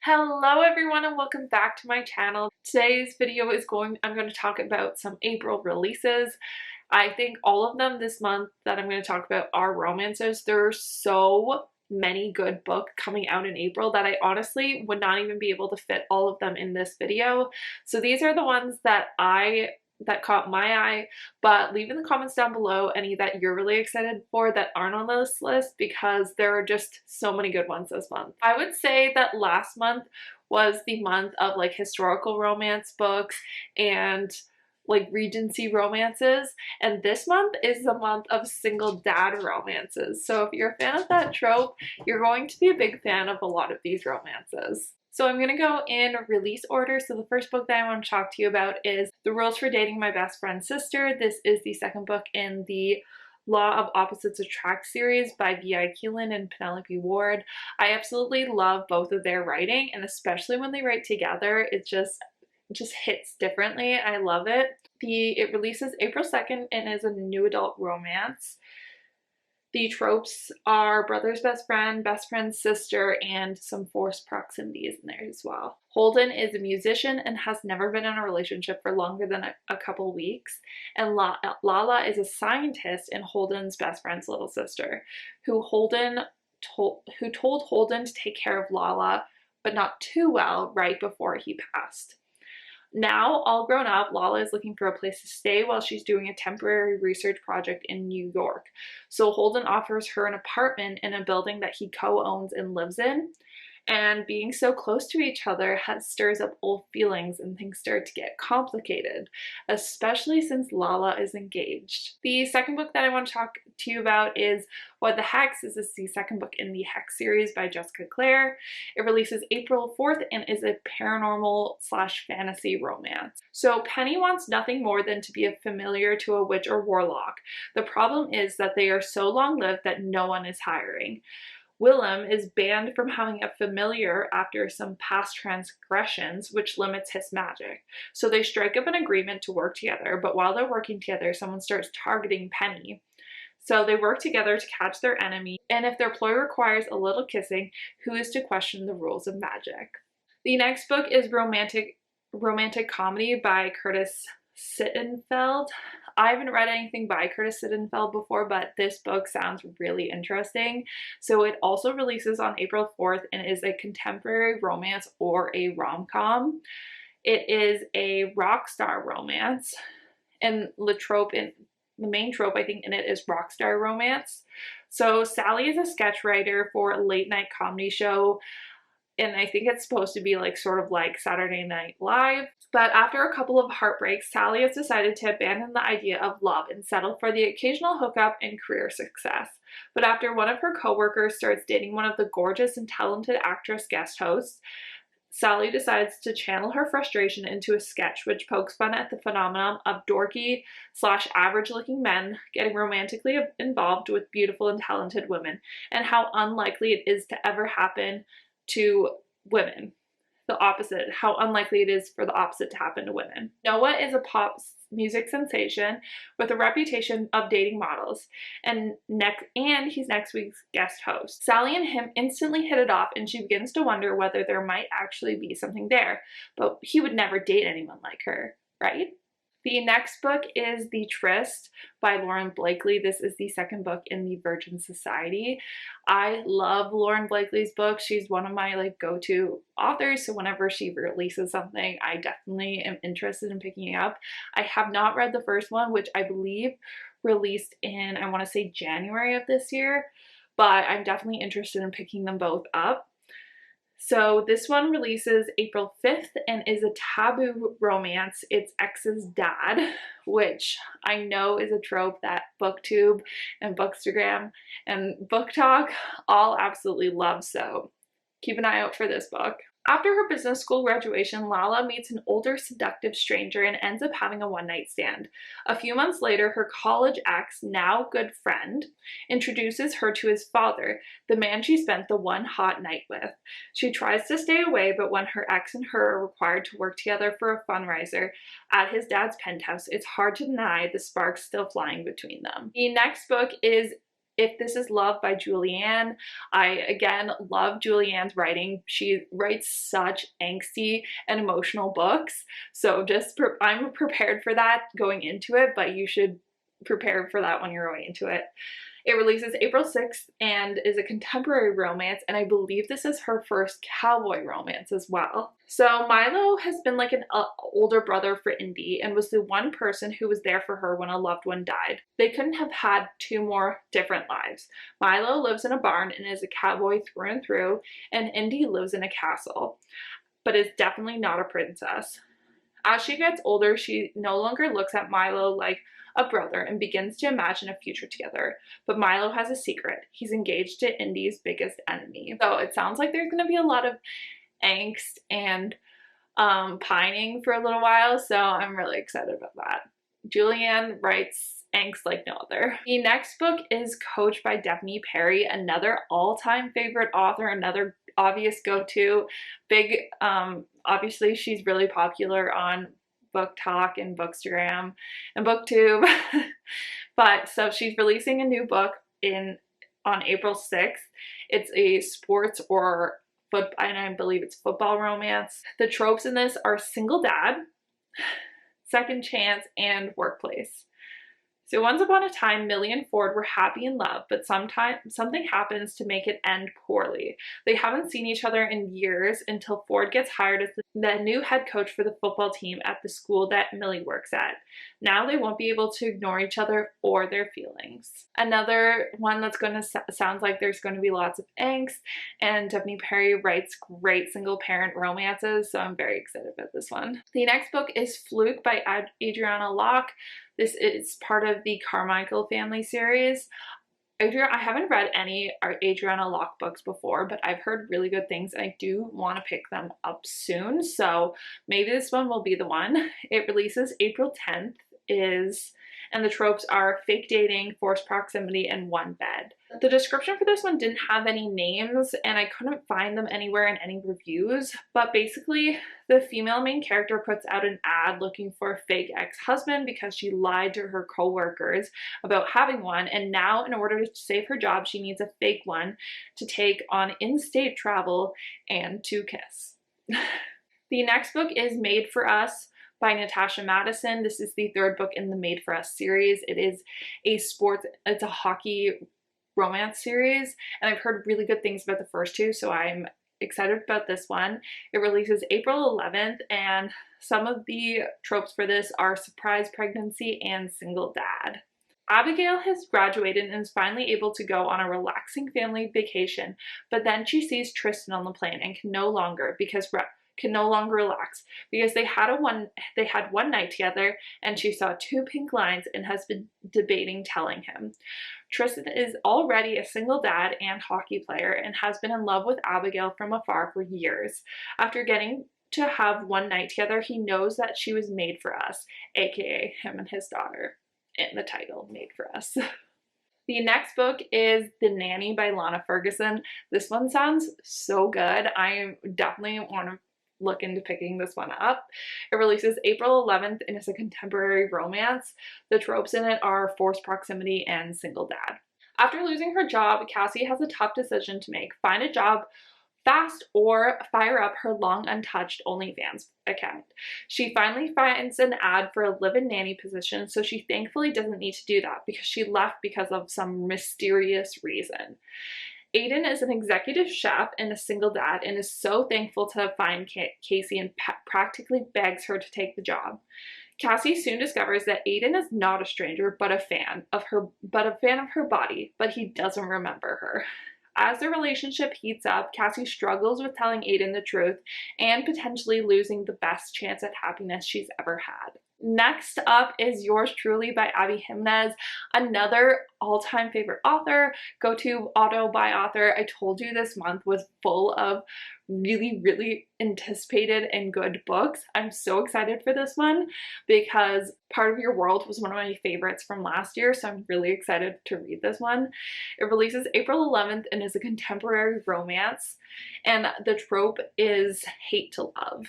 Hello everyone and welcome back to my channel. Today's video is I'm going to talk about some April releases. I think all of them this month that I'm going to talk about are romances. There are so many good books coming out in April that I honestly would not even be able to fit all of them in this video. So these are the ones that caught my eye, but leave in the comments down below any that you're really excited for that aren't on this list, because there are just so many good ones this month. I would say that last month was the month of like historical romance books and like Regency romances, and this month is the month of single dad romances. So if you're a fan of that trope, you're going to be a big fan of a lot of these romances. So I'm going to go in release order. So the first book that I want to talk to you about is The Rules for Dating My Best Friend's Sister. This is the second book in the Law of Opposites Attract series by V.I. KEELAND and Penelope Ward. I absolutely love both of their writing, and especially when they write together, it just hits differently. I love it. It releases April 2nd and is a new adult romance. The tropes are brother's best friend's sister, and some forced proximity is in there as well. Holden is a musician and has never been in a relationship for longer than a couple weeks. And Lala is a scientist and Holden's best friend's little sister, who told Holden to take care of Lala, but not too well, right before he passed. Now, all grown up, Lala is looking for a place to stay while she's doing a temporary research project in New York. So Holden offers her an apartment in a building that he co-owns and lives in. And being so close to each other stirs up old feelings, and things start to get complicated, especially since Lala is engaged. The second book that I want to talk to you about is What the Hex. This is the second book in the Hex series by Jessica Clare. It releases April 4th and is a paranormal/fantasy romance. So Penny wants nothing more than to be a familiar to a witch or warlock. The problem is that they are so long-lived that no one is hiring. Willem is banned from having a familiar after some past transgressions, which limits his magic. So they strike up an agreement to work together, but while they're working together, someone starts targeting Penny. So they work together to catch their enemy, and if their ploy requires a little kissing, who is to question the rules of magic? The next book is romantic comedy by Curtis Sittenfeld. I haven't read anything by Curtis Sittenfeld before, but this book sounds really interesting. So it also releases on April 4th and is a contemporary romance or a rom-com. It is a rock star romance, and the main trope I think in it is rock star romance. So Sally is a sketch writer for a late night comedy show, and I think it's supposed to be like sort of like Saturday Night Live. But after a couple of heartbreaks, Sally has decided to abandon the idea of love and settle for the occasional hookup and career success. But after one of her coworkers starts dating one of the gorgeous and talented actress guest hosts, Sally decides to channel her frustration into a sketch which pokes fun at the phenomenon of dorky/average looking men getting romantically involved with beautiful and talented women, and how unlikely it is to ever happen to women. How unlikely it is for the opposite to happen to women. Noah is a pop music sensation with a reputation of dating models, and he's next week's guest host. Sally and him instantly hit it off, and she begins to wonder whether there might actually be something there, but he would never date anyone like her, right? The next book is The Tryst by Lauren Blakely. This is the second book in the Virgin Society. I love Lauren Blakely's books. She's one of my go-to authors, so whenever she releases something, I definitely am interested in picking it up. I have not read the first one, which I believe released in, I want to say January of this year, but I'm definitely interested in picking them both up. So this one releases April 5th and is a taboo romance. It's ex's dad, which I know is a trope that BookTube and Bookstagram and BookTok all absolutely love, so keep an eye out for this book. After her business school graduation, Lala meets an older, seductive stranger and ends up having a one-night stand. A few months later, her college ex, now good friend, introduces her to his father, the man she spent the one hot night with. She tries to stay away, but when her ex and her are required to work together for a fundraiser at his dad's penthouse, it's hard to deny the sparks still flying between them. The next book is If This Is Love by Julianne. I, again, love Julianne's writing. She writes such angsty and emotional books. So just, I'm prepared for that going into it, but you should prepare for that when you're going into it. It releases April 6th and is a contemporary romance, and I believe this is her first cowboy romance as well. So Milo has been like an older brother for Indy and was the one person who was there for her when a loved one died. They couldn't have had two more different lives. Milo lives in a barn and is a cowboy through and through, and Indy lives in a castle, but is definitely not a princess. As she gets older, she no longer looks at Milo like a brother and begins to imagine a future together. But Milo has a secret. He's engaged to Indy's biggest enemy. So it sounds like there's going to be a lot of angst and pining for a little while, so I'm really excited about that. Julianne writes angst like no other. The next book is Coach by DEVNEY Perry, another all-time favorite author, another obvious go-to. Big, obviously she's really popular on Book Talk and Bookstagram and BookTube. But so she's releasing a new book on April 6th. It's a sports or football, and I believe it's football romance. The tropes in this are single dad, second chance, and workplace. So once upon a time, Millie and Ford were happy in love, but something happens to make it end poorly. They haven't seen each other in years until Ford gets hired as the new head coach for the football team at the school that Millie works at. Now they won't be able to ignore each other or their feelings. Another one that's going to sound like there's going to be lots of angst, and DEVNEY Perry writes great single parent romances, so I'm very excited about this one. The next book is Fluke by ADRIANA Locke. This is part of the Carmichael family series. I haven't read any ADRIANA Locke books before, but I've heard really good things and I do want to pick them up soon, so maybe this one will be the one. It releases April 10th, and the tropes are fake dating, forced proximity, and one bed. The description for this one didn't have any names and I couldn't find them anywhere in any reviews, but basically the female main character puts out an ad looking for a fake ex-husband because she lied to her co-workers about having one, and now in order to save her job she needs a fake one to take on in-state travel and to kiss. The next book is Made for Us by NATASHA Madison. This is the third book in the Made for Us series. It is it's a hockey romance series, and I've heard really good things about the first two, so I'm excited about this one. It releases April 11th, and some of the tropes for this are surprise pregnancy and single dad. Abigail has graduated and is finally able to go on a relaxing family vacation, but then she sees Tristan on the plane and can no longer relax because they had one night together and she saw two pink lines and has been debating telling him. Tristan is already a single dad and hockey player and has been in love with Abigail from afar for years. After getting to have one night together, he knows that she was made for us, aka him and his daughter, in the title, Made for Us. The next book is The Nanny by Lana Ferguson. This one sounds so good. I definitely want to look into picking this one up. It releases April 11th and is a contemporary romance. The tropes in it are forced proximity and single dad. After losing her job, Cassie has a tough decision to make: find a job fast or fire up her long untouched OnlyFans account. She finally finds an ad for a live-in nanny position, so she thankfully doesn't need to do that because she left because of some mysterious reason. Aiden is an executive chef and a single dad and is so thankful to find Cassie and practically begs her to take the job. Cassie soon discovers that Aiden is not a stranger but a fan of her body, but he doesn't remember her. As the relationship heats up, Cassie struggles with telling Aiden the truth and potentially losing the best chance at happiness she's ever had. Next up is Yours Truly by Abby Jimenez, another all-time favorite author, go-to auto buy author. I told you this month was full of really, really anticipated and good books. I'm so excited for this one because Part of Your World was one of my favorites from last year, so I'm really excited to read this one. It releases April 11th and is a contemporary romance, and the trope is hate to love.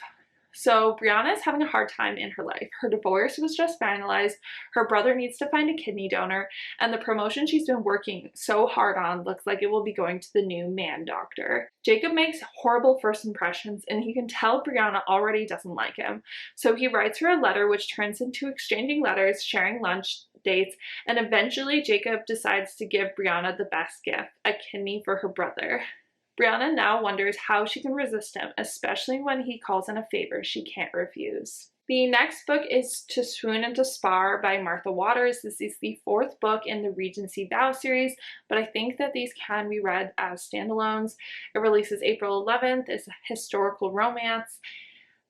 So Brianna is having a hard time in her life. Her divorce was just finalized, her brother needs to find a kidney donor, and the promotion she's been working so hard on looks like it will be going to the new man doctor. Jacob makes horrible first impressions, and he can tell Brianna already doesn't like him. So he writes her a letter which turns into exchanging letters, sharing lunch dates, and eventually Jacob decides to give Brianna the best gift, a kidney for her brother. Brianna now wonders how she can resist him, especially when he calls in a favor she can't refuse. The next book is To Swoon and to Spar by Martha Waters. This is the 4th book in the Regency Vow series, but I think that these can be read as standalones. It releases April 11th. It's a historical romance.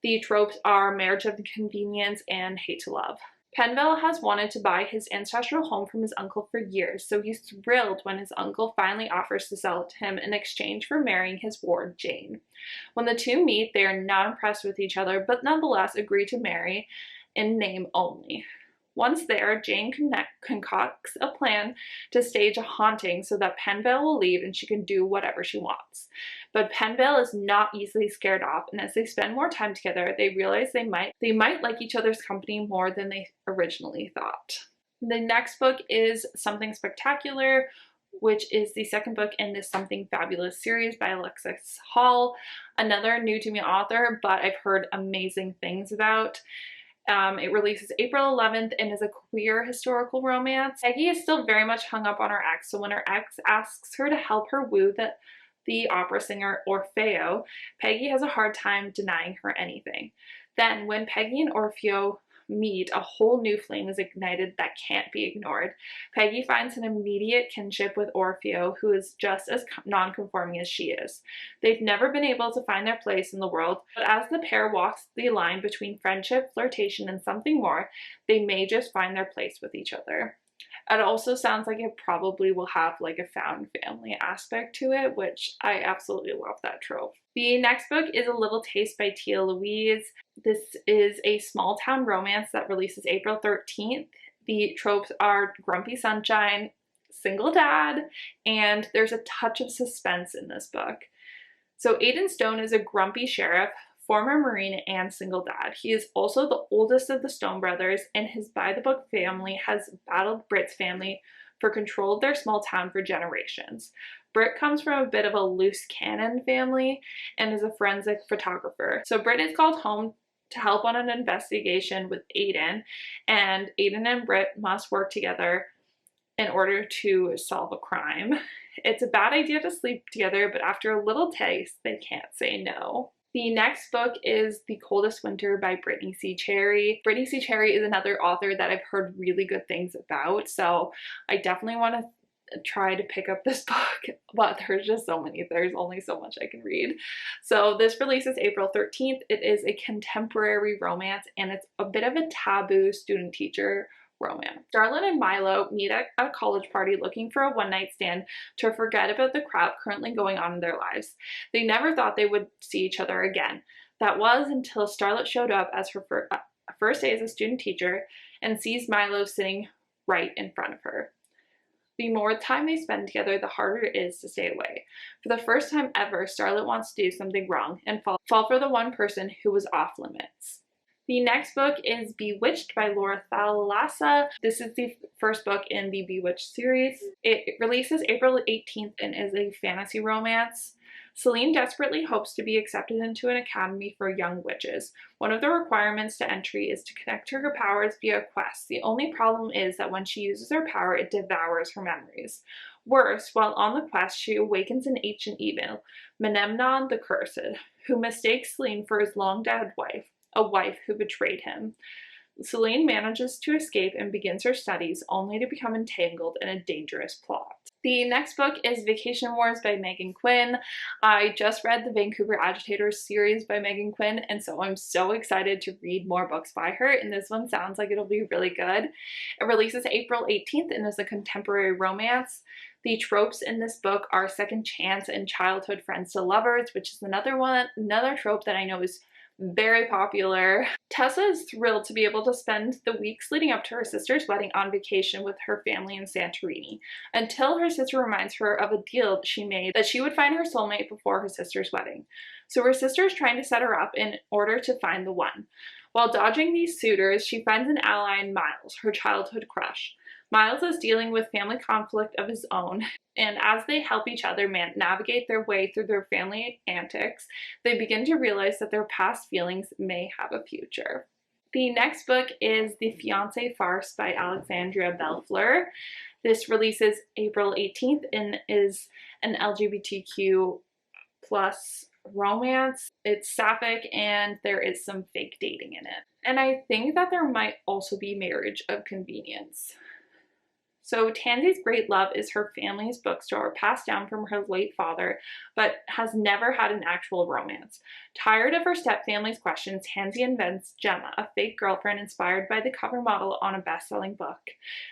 The tropes are marriage of convenience and hate to love. Penville has wanted to buy his ancestral home from his uncle for years, so he's thrilled when his uncle finally offers to sell it to him in exchange for marrying his ward, Jane. When the two meet, they are not impressed with each other, but nonetheless agree to marry in name only. Once there, Jane concocts a plan to stage a haunting so that Penville will leave and she can do whatever she wants. But Penville is not easily scared off, and as they spend more time together, they realize they might like each other's company more than they originally thought. The next book is Something Spectacular, which is the 2nd book in this Something Fabulous series by Alexis, another new to me author, but I've heard amazing things about. It releases April 11th and is a queer historical romance. Peggy is still very much hung up on her ex, so when her ex asks her to help her woo the opera singer Orfeo, Peggy has a hard time denying her anything. Then, when Peggy and Orfeo meet, a whole new flame is ignited that can't be ignored. Peggy finds an immediate kinship with Orfeo, who is just as non-conforming as she is. They've never been able to find their place in the world, but as the pair walks the line between friendship, flirtation, and something more, they may just find their place with each other. It also sounds like it probably will have like a found family aspect to it, which I absolutely love that trope. The next book is A Little Taste by Tia Louise. This is a small town romance that releases April 13th. The tropes are grumpy sunshine, single dad, and there's a touch of suspense in this book. So Aiden Stone is a grumpy sheriff, former Marine, and single dad. He is also the oldest of the Stone brothers, and his by-the-book family has battled Britt's family for control of their small town for generations. Britt comes from a bit of a loose cannon family and is a forensic photographer. So Britt is called home to help on an investigation with Aiden, and Aiden and Britt must work together in order to solve a crime. It's a bad idea to sleep together, but after a little taste, they can't say no. The next book is The Coldest Winter by Brittany C. Cherry. Brittany C. Cherry is another author that I've heard really good things about, so I definitely want to try to pick up this book, but there's just so many. There's only so much I can read. So this releases April 13th. It is a contemporary romance, and it's a bit of a taboo student-teacher romance. Starlet and Milo meet at a college party looking for a one-night stand to forget about the crap currently going on in their lives. They never thought they would see each other again. That was until Starlet showed up as her first day as a student teacher and sees Milo sitting right in front of her. The more time they spend together, the harder it is to stay away. For the first time ever, Starlet wants to do something wrong and fall for the one person who was off limits. The next book is Bewitched by Laura Thalassa. This is the 1st book in the Bewitched series. It releases April 18th and is a fantasy romance. Celine desperately hopes to be accepted into an academy for young witches. One of the requirements to entry is to connect to her powers via quests. The only problem is that when she uses her power, it devours her memories. Worse, while on the quest, she awakens an ancient evil, Menemnon the Cursed, who mistakes Celine for his long-dead wife, a wife who betrayed him. Celine manages to escape and begins her studies, only to become entangled in a dangerous plot. The next book is Vacation Wars by Megan Quinn. I just read the Vancouver Agitators series by Megan Quinn, and so I'm so excited to read more books by her, and this one sounds like it'll be really good. It releases April 18th and is a contemporary romance. The tropes in this book are second chance and childhood friends to lovers, which is another trope that I know is very popular. Tessa is thrilled to be able to spend the weeks leading up to her sister's wedding on vacation with her family in Santorini, until her sister reminds her of a deal she made that she would find her soulmate before her sister's wedding. So her sister is trying to set her up in order to find the one. While dodging these suitors, she finds an ally in Miles, her childhood crush. Miles is dealing with family conflict of his own, and as they help each other navigate their way through their family antics, they begin to realize that their past feelings may have a future. The next book is The Fiancé Farce by Alexandria Bellefleur. This releases April 18th and is an LGBTQ plus romance. It's sapphic and there is some fake dating in it. And I think that there might also be marriage of convenience. So Tansy's great love is her family's bookstore, passed down from her late father, but has never had an actual romance. Tired of her stepfamily's questions, Tansy invents Gemma, a fake girlfriend inspired by the cover model on a best-selling book.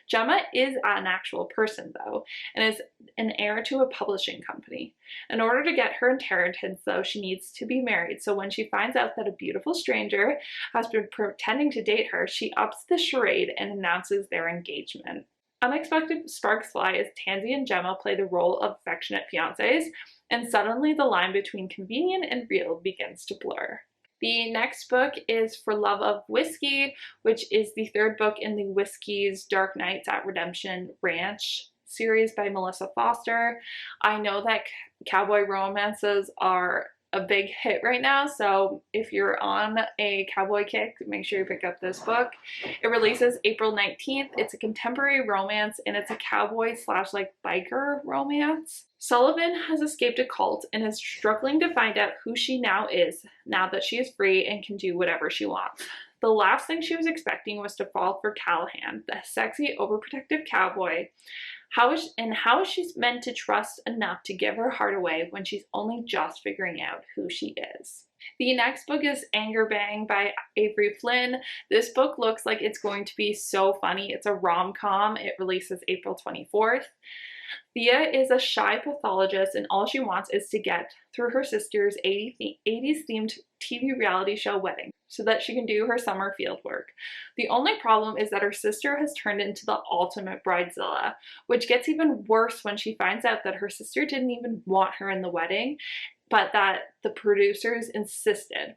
Gemma is an actual person, though, and is an heir to a publishing company. In order to get her inheritance, though, she needs to be married, so when she finds out that a beautiful stranger has been pretending to date her, she ups the charade and announces their engagement. Unexpected sparks fly as Tansy and Gemma play the role of affectionate fiancés, and suddenly the line between convenient and real begins to blur. The next book is For Love of Whiskey, which is the third book in the Whiskey's Dark Nights at Redemption Ranch series by Melissa Foster. I know that cowboy romances are a big hit right now, so if you're on a cowboy kick, make sure you pick up this book. It releases April 19th. It's a contemporary romance and it's a cowboy slash like biker romance. Sullivan has escaped a cult and is struggling to find out who she now is, now that she is free and can do whatever she wants. The last thing she was expecting was to fall for Callahan, the sexy, overprotective cowboy. How is she meant to trust enough to give her heart away when she's only just figuring out who she is? The next book is Anger Bang by Avery Flynn. This book looks like it's going to be so funny. It's a rom-com. It releases April 24th. Thea is a shy pathologist and all she wants is to get through her sister's 80s themed TV reality show wedding so that she can do her summer field work. The only problem is that her sister has turned into the ultimate bridezilla, which gets even worse when she finds out that her sister didn't even want her in the wedding, but that the producers insisted.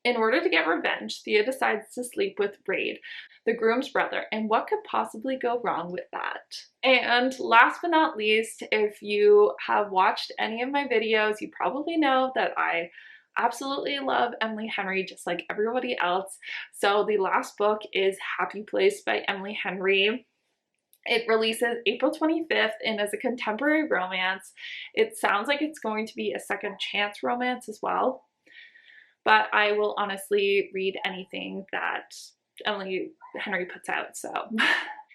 In order to get revenge, Thea decides to sleep with Raid, the groom's brother, and what could possibly go wrong with that? And last but not least, if you have watched any of my videos, you probably know that I absolutely love Emily Henry just like everybody else. So the last book is Happy Place by Emily Henry. It releases April 25th and is a contemporary romance. It sounds like it's going to be a second chance romance as well. But I will honestly read anything that Emily Henry puts out, so.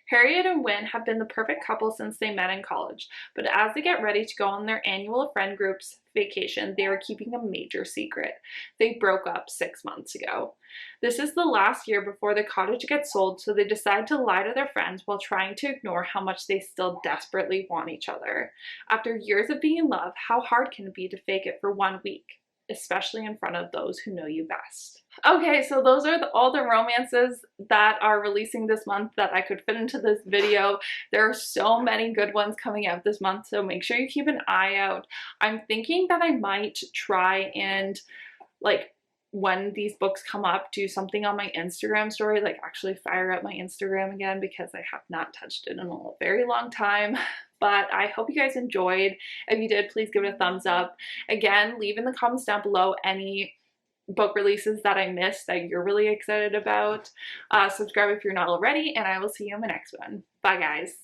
Harriet and Wynne have been the perfect couple since they met in college, but as they get ready to go on their annual friend group's vacation, they are keeping a major secret. They broke up 6 months ago. This is the last year before the cottage gets sold, so they decide to lie to their friends while trying to ignore how much they still desperately want each other. After years of being in love, how hard can it be to fake it for 1 week? Especially in front of those who know you best. Okay, so those are all the romances that are releasing this month that I could fit into this video. There are so many good ones coming out this month, so make sure you keep an eye out. I'm thinking that I might try and, like, when these books come up, do something on my Instagram story, like actually fire up my Instagram again because I have not touched it in a very long time. But I hope you guys enjoyed. If you did, please give it a thumbs up. Again, leave in the comments down below any book releases that I missed that you're really excited about. Subscribe if you're not already, and I will see you in the next one. Bye, guys.